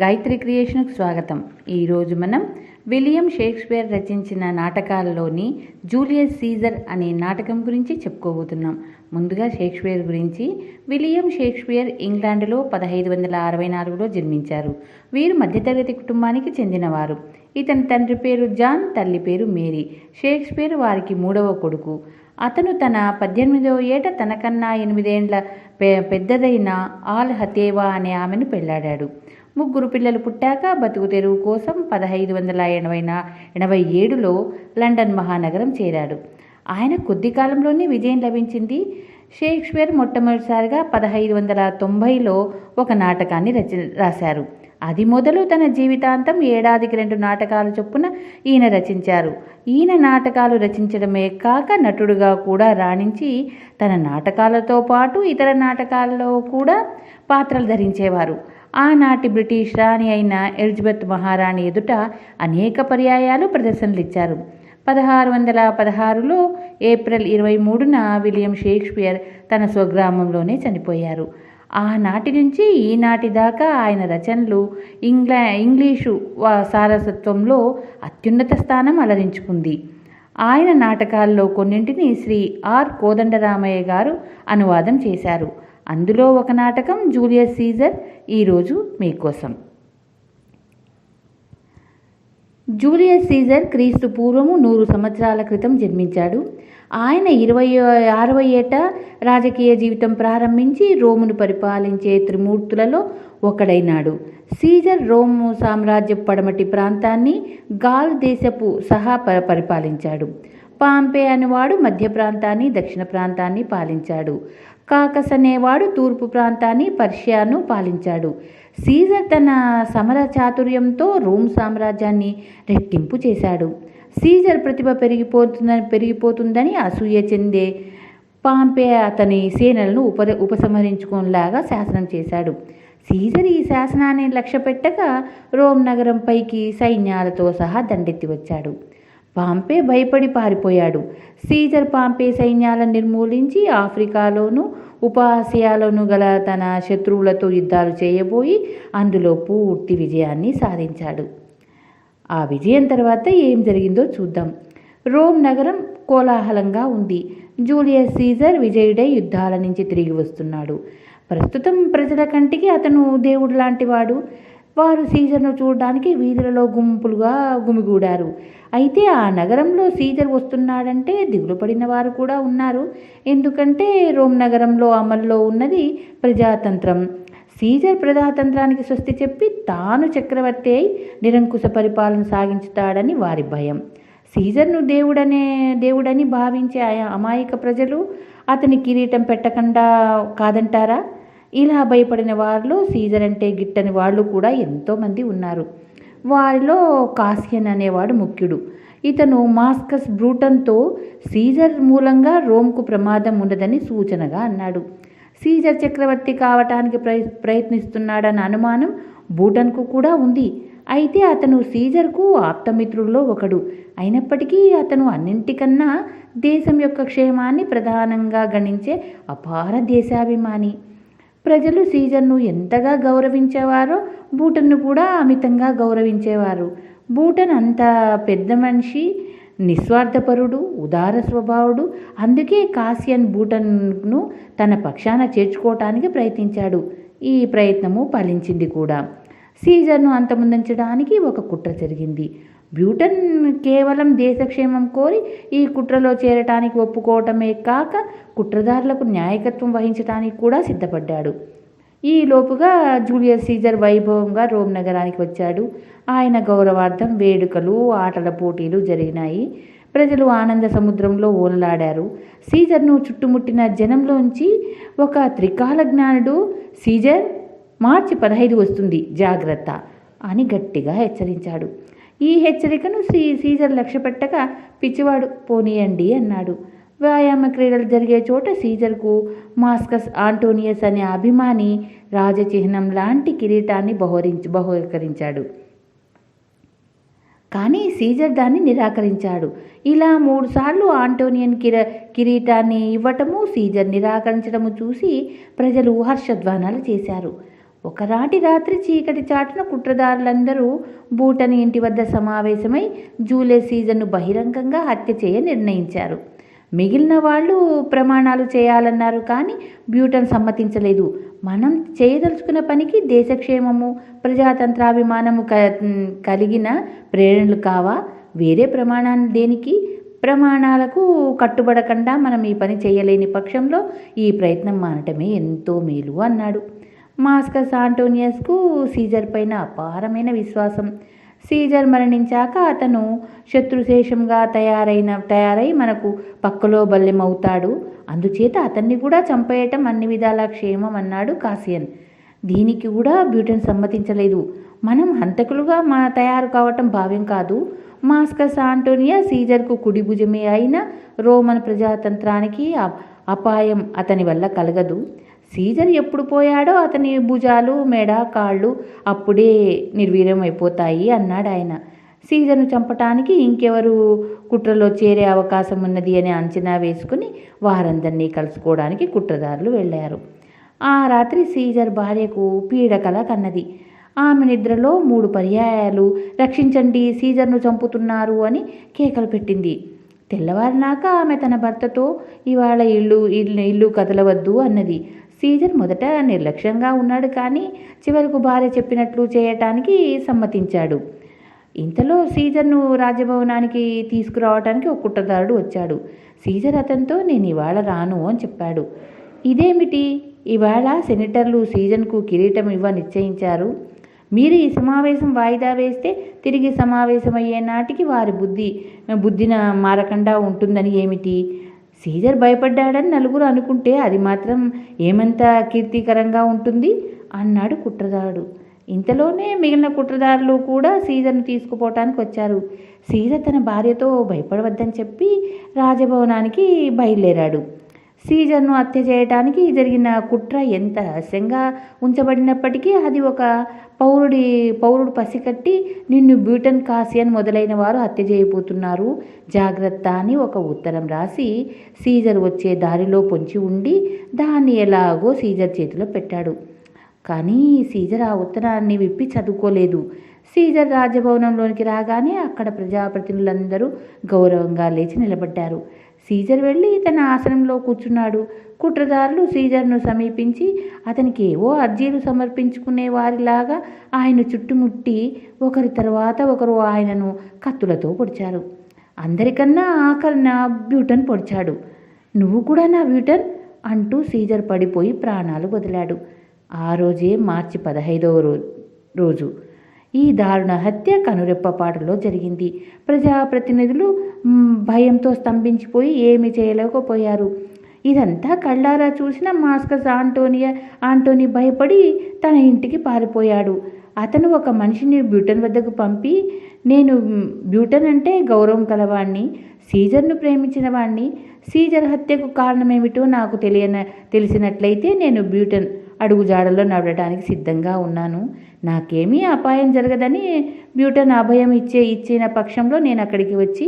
గాయత్రి క్రియేషన్కు స్వాగతం. ఈరోజు మనం విలియం షేక్స్పియర్ రచించిన నాటకాలలోని జూలియస్ సీజర్ అనే నాటకం గురించి చెప్పుకోబోతున్నాం. ముందుగా షేక్స్పియర్ గురించి. విలియం షేక్స్పియర్ ఇంగ్లాండ్లో 1564లో జన్మించారు. వీరు మధ్యతరగతి కుటుంబానికి చెందినవారు. ఇతని తండ్రి పేరు జాన్, తల్లి పేరు మేరీ. షేక్స్పియర్ వారికి 3వ కొడుకు. అతను తన 18వ ఏట తనకన్నా 8 ఏండ్ల పెద్దదైన ఆల్ హతేవా అనే ఆమెను పెళ్లాడాడు. 3 పిల్లలు పుట్టాక బతుకు తెరువు కోసం 1587లో లండన్ మహానగరం చేరాడు. ఆయన కొద్ది కాలంలోనే విజయం లభించింది. షేక్స్పియర్ మొట్టమొదటిసారిగా 1590లో ఒక నాటకాన్ని రాశారు. అది మొదలు తన జీవితాంతం ఏడాదికి 2 నాటకాల చొప్పున ఈయన రచించారు. ఈయన నాటకాలు రచించడమే కాక నటుడుగా కూడా రాణించి తన నాటకాలతో పాటు ఇతర నాటకాల్లో కూడా పాత్రలు ధరించేవారు. ఆనాటి బ్రిటిష్ రాణి అయిన ఎలిజబెత్ మహారాణి ఎదుట అనేక పర్యాయాలు ప్రదర్శనలిచ్చారు. 1616లో ఏప్రిల్ 23న విలియం షేక్స్పియర్ తన స్వగ్రామంలోనే చనిపోయారు. ఆనాటి నుంచి ఈనాటి దాకా ఆయన రచనలు ఇంగ్లీషు సారస్వతంలో అత్యున్నత స్థానం అలరించుకుంది. ఆయన నాటకాల్లో కొన్నింటిని శ్రీ ఆర్ కోదండరామయ్య గారు అనువాదం చేశారు. అందులో ఒక నాటకం జూలియస్ సీజర్ ఈరోజు మీకోసం. జూలియస్ సీజర్ క్రీస్తు పూర్వము 100 సంవత్సరాల క్రితం జన్మించాడు. ఆయన 26వ ఏట రాజకీయ జీవితం ప్రారంభించి రోమును పరిపాలించే త్రిమూర్తులలో ఒకడైనాడు. సీజర్ రోము సామ్రాజ్య పడమటి ప్రాంతాన్ని, గాల్ దేశపు సహా పరిపాలించాడు. పాంపే అనేవాడు మధ్య ప్రాంతాన్ని, దక్షిణ ప్రాంతాన్ని పాలించాడు. కాకస్ అనేవాడు తూర్పు ప్రాంతాన్ని, పర్షియాను పాలించాడు. సీజర్ తన సమర చాతుర్యంతో రోమ్ సామ్రాజ్యాన్ని రెట్టింపు చేశాడు. సీజర్ ప్రతిభ పెరిగిపోతుందని అసూయ చెందే పాంపే అతని సేనలను ఉపసంహరించుకునేలాగా శాసనం చేశాడు. సీజర్ ఈ శాసనాన్ని లక్ష్యపెట్టక రోమ్ నగరంపైకి సైన్యాలతో సహా దండెత్తి వచ్చాడు. పాంపే భయపడి పారిపోయాడు. సీజర్ పాంపే సైన్యాలను నిర్మూలించి ఆఫ్రికాలోను ఉపాసియాలోను గల తన శత్రువులతో యుద్ధాలు చేయబోయి అందులో పూర్తి విజయాన్ని సాధించాడు. ఆ విజయం తర్వాత ఏం జరిగిందో చూద్దాం. రోమ్ నగరం కోలాహలంగా ఉంది. జూలియస్ సీజర్ విజయుడై యుద్ధాల నుంచి తిరిగి వస్తున్నాడు. ప్రస్తుతం ప్రజల కంటికి అతను దేవుడు లాంటివాడు. వారు సీజర్ను చూడడానికి వీధులలో గుంపులుగా గుమిగూడారు. అయితే ఆ నగరంలో సీజర్ వస్తున్నాడంటే దిగులు పడిన వారు కూడా ఉన్నారు. ఎందుకంటే రోమ్ నగరంలో అమల్లో ఉన్నది ప్రజాతంత్రం. సీజర్ ప్రజాతంత్రానికి స్వస్తి చెప్పి తాను చక్రవర్తి అయి నిరంకుశ పరిపాలన సాగించుతాడని వారి భయం. సీజర్ను దేవుడని భావించే అమాయక ప్రజలు అతని కిరీటం పెట్టకుండా కాదంటారా? ఇలా భయపడిన వారిలో సీజర్ అంటే గిట్టని వాళ్ళు కూడా ఎంతోమంది ఉన్నారు. వారిలో కాసియన్ అనేవాడు ముఖ్యుడు. ఇతను మార్కస్ బ్రూటన్తో సీజర్ మూలంగా రోమ్కు ప్రమాదం ఉండదని సూచనగా అన్నాడు. సీజర్ చక్రవర్తి కావటానికి ప్రయత్నిస్తున్నాడన్న అనుమానం బ్రూటన్కు కూడా ఉంది. అయితే అతను సీజర్కు ఆప్తమిత్రుల్లో ఒకడు. అయినప్పటికీ అతను అన్నింటికన్నా దేశం యొక్క క్షేమాన్ని ప్రధానంగా గణించే అపార దేశాభిమాని. ప్రజలు సీజర్ను ఎంతగా గౌరవించేవారో బ్రూటన్ను కూడా అమితంగా గౌరవించేవారు. బ్రూటన్ అంత పెద్ద మనిషి, నిస్వార్థపరుడు, ఉదార స్వభావుడు. అందుకే కాసియన్ బ్రూటన్ను తన పక్షాన చేర్చుకోవటానికి ప్రయత్నించాడు. ఈ ప్రయత్నము ఫలించింది కూడా. సీజర్ను అంతమొందించడానికి ఒక కుట్ర జరిగింది. బ్రూటన్ కేవలం దేశక్షేమం కోరి ఈ కుట్రలో చేరటానికి ఒప్పుకోవటమే కాక కుట్రదారులకు న్యాయకత్వం వహించడానికి కూడా సిద్ధపడ్డాడు. ఈ లోపుగా జూలియస్ సీజర్ వైభవంగా రోమ్ నగరానికి వచ్చాడు. ఆయన గౌరవార్థం వేడుకలు, ఆటల పోటీలు జరిగినాయి. ప్రజలు ఆనంద సముద్రంలో ఓలలాడారు. సీజర్ను చుట్టుముట్టిన జనంలోంచి ఒక త్రికాల జ్ఞానుడు, సీజర్ మార్చి 15 వస్తుంది, జాగ్రత్త అని గట్టిగా హెచ్చరించాడు. ఈ హెచ్చరికను సీజర్ లక్ష్యపెట్టక పిచ్చివాడు పోనీయండి అన్నాడు. వ్యాయామ క్రీడలు జరిగే చోట సీజర్కు మార్కస్ ఆంటోనియస్ అనే అభిమాని రాజచిహ్నం లాంటి కిరీటాన్ని బహుకరించాడు. కానీ సీజర్ దాన్ని నిరాకరించాడు. ఇలా 3 సార్లు ఆంటోనియన్ కిరీటాన్ని ఇవ్వటము, సీజర్ నిరాకరించడము చూసి ప్రజలు హర్షధ్వానాలు చేశారు. ఒకనాటి రాత్రి చీకటి చాటున కుట్రదారులందరూ బూటన్ ఇంటి వద్ద సమావేశమై జూలియస్ సీజర్ను బహిరంగంగా హత్య చేయ నిర్ణయించారు. మిగిలిన వాళ్ళు ప్రమాణాలు చేయాలన్నారు, కానీ బ్యూటన్ సమ్మతించలేదు. మనం చేయదలుచుకున్న పనికి దేశక్షేమము, ప్రజాతంత్రాభిమానము కలిగిన ప్రేరణలు కావా? వేరే ప్రమాణాలు దేనికి? ప్రమాణాలకు కట్టుబడకుండా మనం ఈ పని చేయలేని పక్షంలో ఈ ప్రయత్నం మానటమే ఎంతో మేలు అన్నాడు. మార్కస్ ఆంటోనియస్కు సీజర్ పైన అపారమైన విశ్వాసం. సీజర్ మరణించాక అతను శత్రుశేషంగా తయారై మనకు పక్కలో బల్లెమవుతాడు. అందుచేత అతన్ని కూడా చంపేయటం అన్ని విధాలా క్షేమం అన్నాడు కాసియన్. దీనికి కూడా బ్యూటన్ సమ్మతించలేదు. మనం హంతకులుగా తయారు కావటం భావ్యం కాదు. మార్కస్ ఆంటోనియా సీజర్కు కుడి భుజమే అయిన రోమన్ ప్రజాతంత్రానికి అపాయం అతని వల్ల కలగదు. సీజర్ ఎప్పుడు పోయాడో అతని భుజాలు, మెడ, కాళ్ళు అప్పుడే నిర్వీర్యం అయిపోతాయి అన్నాడు ఆయన. సీజర్ను చంపటానికి ఇంకెవరు కుట్రలో చేరే అవకాశం ఉన్నది అని అంచనా వేసుకుని వారందరినీ కలుసుకోవడానికి కుట్రదారులు వెళ్ళారు. ఆ రాత్రి సీజర్ భార్యకు పీడకల కన్నది. ఆమె నిద్రలో 3 పర్యాయాలు రక్షించండి, సీజర్ను చంపుతున్నారు అని కేకలు పెట్టింది. తెల్లవారినాక ఆమె తన భర్తతో ఇవాళ ఇల్లు కదలవద్దు అన్నది. సీజర్ మొదట నిర్లక్ష్యంగా ఉన్నాడు, కానీ చివరకు భార్య చెప్పినట్లు చేయటానికి సమ్మతించాడు. ఇంతలో సీజర్ను రాజభవనానికి తీసుకురావడానికి ఒక కుట్రదారుడు వచ్చాడు. సీజర్ అతనితో నేను ఇవాళ రాను అని చెప్పాడు. ఇదేమిటి? ఇవాళ సెనేటర్లు సీజర్కు కిరీటం నిశ్చయించారు. మీరు ఈ సమావేశం వాయిదా వేస్తే తిరిగి సమావేశమయ్యే నాటికి వారి బుద్ధిన మారకుండా ఉంటుందని ఏమిటి? సీజర్ భయపడ్డాడని నలుగురు అనుకుంటే అది మాత్రం ఏమంత కీర్తికరంగా ఉంటుంది అన్నాడు కుట్రదారుడు. ఇంతలోనే మిగిలిన కుట్రదారులు కూడా సీజర్ను తీసుకుపోవటానికి వచ్చారు. సీజర్ తన భార్యతో భయపడవద్దని చెప్పి రాజభవనానికి బయలుదేరాడు. సీజర్ను హత్య చేయడానికి జరిగిన కుట్ర ఎంత రహస్యంగా ఉంచబడినప్పటికీ అది ఒక పౌరుడు పసికట్టి నిన్ను బ్యూటన్, కాసియన్ మొదలైన వారు హత్య చేయబోతున్నారు, జాగ్రత్త అని ఒక ఉత్తరం రాసి సీజర్ వచ్చే దారిలో పొంచి ఉండి దాన్ని ఎలాగో సీజర్ చేతిలో పెట్టాడు. కానీ సీజర్ ఆ ఉత్తరాన్ని విప్పి చదువుకోలేదు. సీజర్ రాజభవనంలోనికి రాగానే అక్కడ ప్రజాప్రతినిధులందరూ గౌరవంగా లేచి నిలబడ్డారు. సీజర్ వెళ్ళి తన ఆసనంలో కూర్చున్నాడు. కుట్రదారులు సీజర్ను సమీపించి అతనికి ఏవో అర్జీలు సమర్పించుకునే వారిలాగా ఆయన చుట్టుముట్టి ఒకరి తర్వాత ఒకరు ఆయనను కత్తులతో పొడిచారు. అందరికన్నా ఆఖరిన బ్యూటన్ పొడిచాడు. నువ్వు కూడా నా బ్యూటన్ అంటూ సీజర్ పడిపోయి ప్రాణాలు వదిలాడు. ఆ రోజే మార్చి 15వ రోజు ఈ దారుణ హత్య కనురెప్పపాటులో జరిగింది. ప్రజాప్రతినిధులు భయంతో స్తంభించిపోయి ఏమీ చేయలేకపోయారు. ఇదంతా కళ్ళారా చూసిన మార్కస్ ఆంటోనీ భయపడి తన ఇంటికి పారిపోయాడు. అతను ఒక మనిషిని బ్యూటన్ వద్దకు పంపి, నేను బ్యూటన్ అంటే గౌరవం కలవాణ్ణి, సీజర్ను ప్రేమించిన వాణ్ణి, సీజర్ హత్యకు కారణమేమిటో నాకు తెలిసినట్లయితే నేను బ్యూటన్ అడుగుజాడలో నడవడానికి సిద్ధంగా ఉన్నాను. నాకేమీ అపాయం జరగదని బ్యూటన్ అభయం ఇచ్చిన పక్షంలో నేను అక్కడికి వచ్చి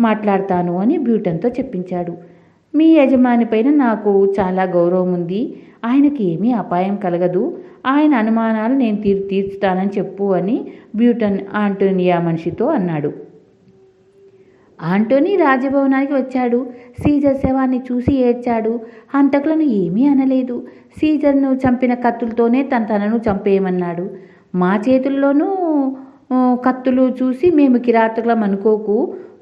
మాట్లాడతాను అని బ్యూటన్తో చెప్పించాడు. మీ యజమాని పైన నాకు చాలా గౌరవం ఉంది, ఆయనకి ఏమీ అపాయం కలగదు, ఆయన అనుమానాలు నేను తీర్చుతానని చెప్పు అని బ్యూటన్ ఆంటోనియా మనిషితో అన్నాడు. ఆంటోనీ రాజభవనానికి వచ్చాడు. సీజర్ శవాన్ని చూసి ఏడ్చాడు. హంతకులను ఏమీ అనలేదు. సీజర్ను చంపిన కత్తులతోనే తనను చంపేయమన్నాడు. మా చేతుల్లోనూ కత్తులు చూసి మేము కిరాతకులం అనుకోకు,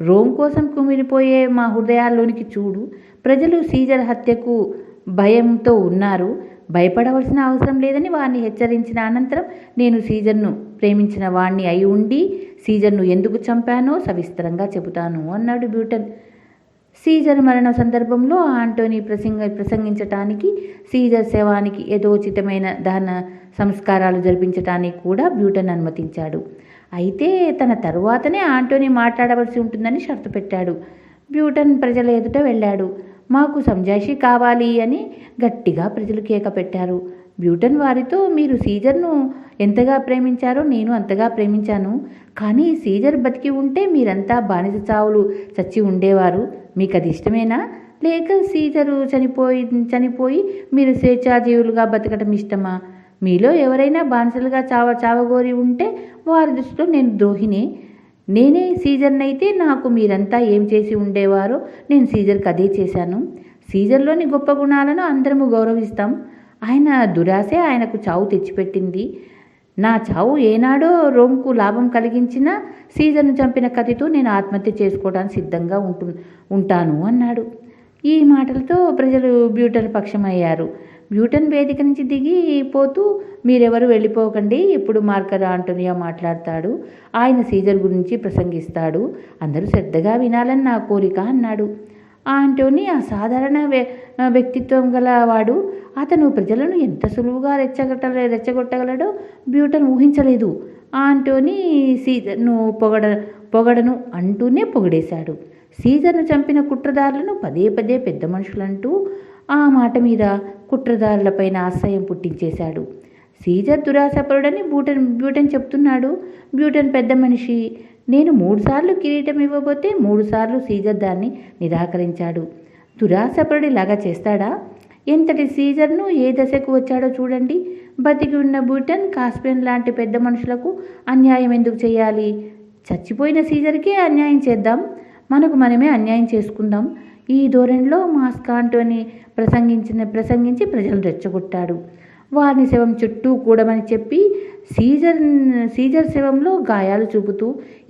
రోమ్ కోసం కుమిలిపోయే మా హృదయాల్లోనికి చూడు. ప్రజలు సీజర్ హత్యకు భయంతో ఉన్నారు, భయపడవలసిన అవసరం లేదని వారిని హెచ్చరించిన అనంతరం నేను సీజర్ను ప్రేమించిన వాణ్ణి అయి ఉండి సీజర్ను ఎందుకు చంపానో సవిస్తరంగా చెబుతాను అన్నాడు బ్యూటన్. సీజర్ మరణ సందర్భంలో ఆంటోనీ ప్రసంగించటానికి, సీజర్ శవానికి యథోచితమైన దహన సంస్కారాలు జరిపించటానికి కూడా బ్యూటన్ అనుమతించాడు. అయితే తన తరువాతనే ఆంటోనీ మాట్లాడవలసి ఉంటుందని షరతు పెట్టాడు. బ్యూటన్ ప్రజల ఎదుట వెళ్ళాడు. మాకు సంజాయిషీ కావాలి అని గట్టిగా ప్రజలు కేక పెట్టారు. బ్యూటన్ వారితో, మీరు సీజర్ను ఎంతగా ప్రేమించారో నేను అంతగా ప్రేమించాను. కానీ సీజర్ బతికి ఉంటే మీరంతా బానిస చావులు చచ్చి ఉండేవారు. మీకు అది ఇష్టమేనా? లేక సీజరు చనిపోయి మీరు స్వేచ్ఛాజీవులుగా బతకటం ఇష్టమా? మీలో ఎవరైనా బానిసలుగా చావగోరి ఉంటే వారి దృష్టిలో నేను ద్రోహినే. నేనే సీజర్నైతే నాకు మీరంతా ఏం చేసి ఉండేవారో నేను సీజర్కి అదే చేశాను. సీజర్లోని గొప్ప గుణాలను అందరము గౌరవిస్తాం. ఆయన దురాశే ఆయనకు చావు తెచ్చిపెట్టింది. నా చావు ఏనాడో రోమ్కు లాభం కలిగించినా సీజర్ను చంపిన కత్తితో నేను ఆత్మహత్య చేసుకోవడానికి సిద్ధంగా ఉంటాను అన్నాడు. ఈ మాటలతో ప్రజలు బ్యూటన్ పక్షమయ్యారు. బ్యూటన్ వేదిక నుంచి దిగిపోతూ, మీరెవరు వెళ్ళిపోకండి, ఇప్పుడు మార్కర్ ఆంటోనియో మాట్లాడతాడు. ఆయన సీజర్ గురించి ప్రసంగిస్తాడు. అందరూ శ్రద్ధగా వినాలని నా కోరిక అన్నాడు. ఆంటోనీ అసాధారణ వ్యక్తిత్వం గలవాడు. అతను ప్రజలను ఎంత సులువుగా రెచ్చగొట్టగలడో బ్యూటన్ ఊహించలేదు. ఆంటోనీ సీజర్ను పొగడను అంటూనే పొగిడేశాడు. సీజర్ను చంపిన కుట్రదారులను పదే పదే పెద్ద మనుషులంటూ ఆ మాట మీద కుట్రదారులపైన ఆశ్రయం పుట్టించేశాడు. సీజర్ దురాశపరుడని బ్యూటన్ చెప్తున్నాడు. బ్యూటన్ పెద్ద మనిషి. నేను 3 సార్లు కిరీటం ఇవ్వబోతే 3 సార్లు సీజర్ దాన్ని నిరాకరించాడు. దురాశపరుడిలాగా చేస్తాడా? ఎంతటి సీజర్ను ఏ దశకు వచ్చాడో చూడండి. బతికి ఉన్న బ్యూటన్, కాస్పియన్ లాంటి పెద్ద మనుషులకు అన్యాయం ఎందుకు చేయాలి? చచ్చిపోయిన సీజర్కే అన్యాయం చేద్దాం. మనకు మనమే అన్యాయం చేసుకుందాం. ఈ ధోరణిలో ఆంటోనీ ప్రసంగించి ప్రజలు రెచ్చగొట్టాడు. వారిని శవం చుట్టూ కూడమని చెప్పి సీజర్ శవంలో గాయాలు చూపుతూ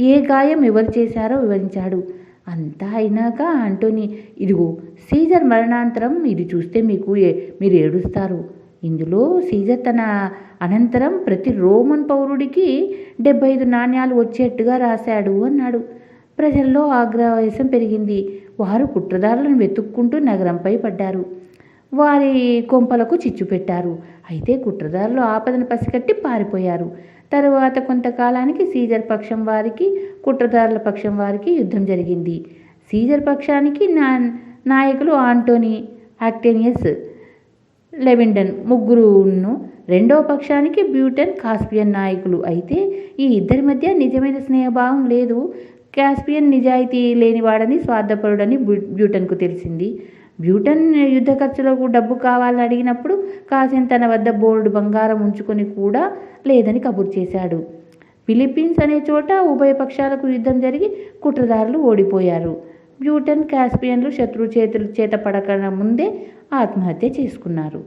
ఏ గాయం ఎవరు చేశారో వివరించాడు. అంతా అయినాక ఆంటోనీ, ఇదిగో సీజర్ మరణాంతరం, ఇది చూస్తే మీరు ఏడుస్తారు. ఇందులో సీజర్ తన అనంతరం ప్రతి రోమన్ పౌరుడికి 75 నాణ్యాలు వచ్చేట్టుగా రాశాడు అన్నాడు. ప్రజల్లో ఆగ్రహవేశం పెరిగింది. వారు కుట్రదారులను వెతుక్కుంటూ నగరంపై పడ్డారు. వారి కొంపలకు చిచ్చు పెట్టారు. అయితే కుట్రదారులు ఆపదను పసిగట్టి పారిపోయారు. తరువాత కొంతకాలానికి సీజర్ పక్షం వారికి, కుట్రదారుల పక్షం వారికి యుద్ధం జరిగింది. సీజర్ పక్షానికి నాయకులు ఆంటోనీ, ఆక్టేనియస్, లెవిండన్ ముగ్గురును, రెండవ పక్షానికి బ్యూటన్, కాస్పియన్ నాయకులు. అయితే ఈ ఇద్దరి మధ్య నిజమైన స్నేహభావం లేదు. కాస్పియన్ నిజాయితీ లేనివాడని, స్వార్థపరుడని బ్యూటన్కు తెలిసింది. బ్యూటన్ యుద్ధ ఖర్చులకు డబ్బు కావాలని అడిగినప్పుడు కాసిన్ తన వద్ద బోల్డు బంగారం ఉంచుకొని కూడా లేదని కబురు చేశాడు. ఫిలిప్పీన్స్ అనే చోట ఉభయ పక్షాలకు యుద్ధం జరిగి కుట్రదారులు ఓడిపోయారు. బ్యూటన్, కాస్పియన్లు శత్రు చేత పడక ముందే ఆత్మహత్య చేసుకున్నారు.